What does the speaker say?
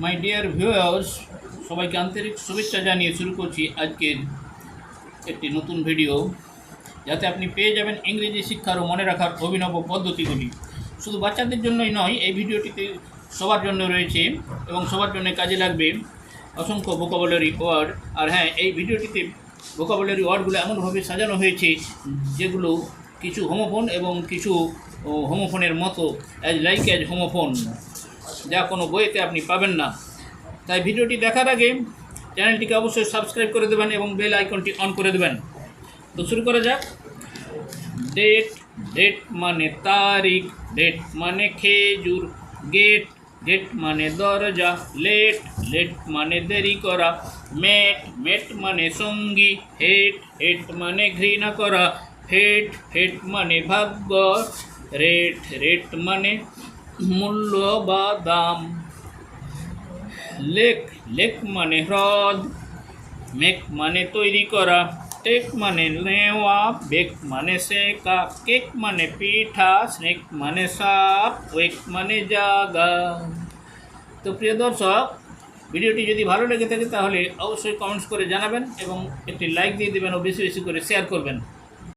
My dear viewers, সবাইকে আন্তরিক শুভেচ্ছা জানিয়ে শুরু করছি আজকের একটি নতুন ভিডিও, যাতে আপনি পেয়ে যাবেন ইংরেজি শিক্ষার ও মনে রাখার অভিনব পদ্ধতিগুলি। শুধু বাচ্চাদের জন্যই নয়, এই ভিডিওটিতে সবার জন্য রয়েছে এবং সবার জন্য কাজে লাগবে অসংখ্য ভোকাবুলারি ওয়ার্ড। আর হ্যাঁ, এই ভিডিওটিতে ভোকাবুলারি ওয়ার্ডগুলো এমনভাবে সাজানো হয়েছে যেগুলো কিছু হোমোফোন এবং কিছু হোমোফোনের মতো, লাইক অ্যাজ হোমোফোন, যা কোনো বইতে আপনি পাবেন না। তাই ভিডিওটি দেখার আগে চ্যানেলটিকে অবশ্যই সাবস্ক্রাইব করে দেবেন এবং বেল আইকনটি অন করে দেবেন। তো শুরু করা যাক। ডেট, ডেট মানে তারিখ, ডেট মানে খেজুর, গেট, গেট মানে দরজা, লেট, লেট মানে দেরি করা, মেট, মেট মানে সঙ্গী, হেট, হেট মানে ঘৃণা করা, হেট, হেট মানে ভাগ্য, রেট, রেট মানে মূল্য বা দাম, লেক, লেক মানে হ্রদ, মেক মানে তৈরি করা, টেক মানে নেওয়া, বেক মানে সেকা, কেক মানে পিঠা, স্নেক মানে সাপ, ওয়েক মানে জাগা। তো প্রিয় দর্শক, ভিডিওটি যদি ভালো লেগে থাকে তাহলে অবশ্যই কমেন্টস করে জানাবেন এবং একটি লাইক দিয়ে দেবেন ও বেশি বেশি করে শেয়ার করবেন।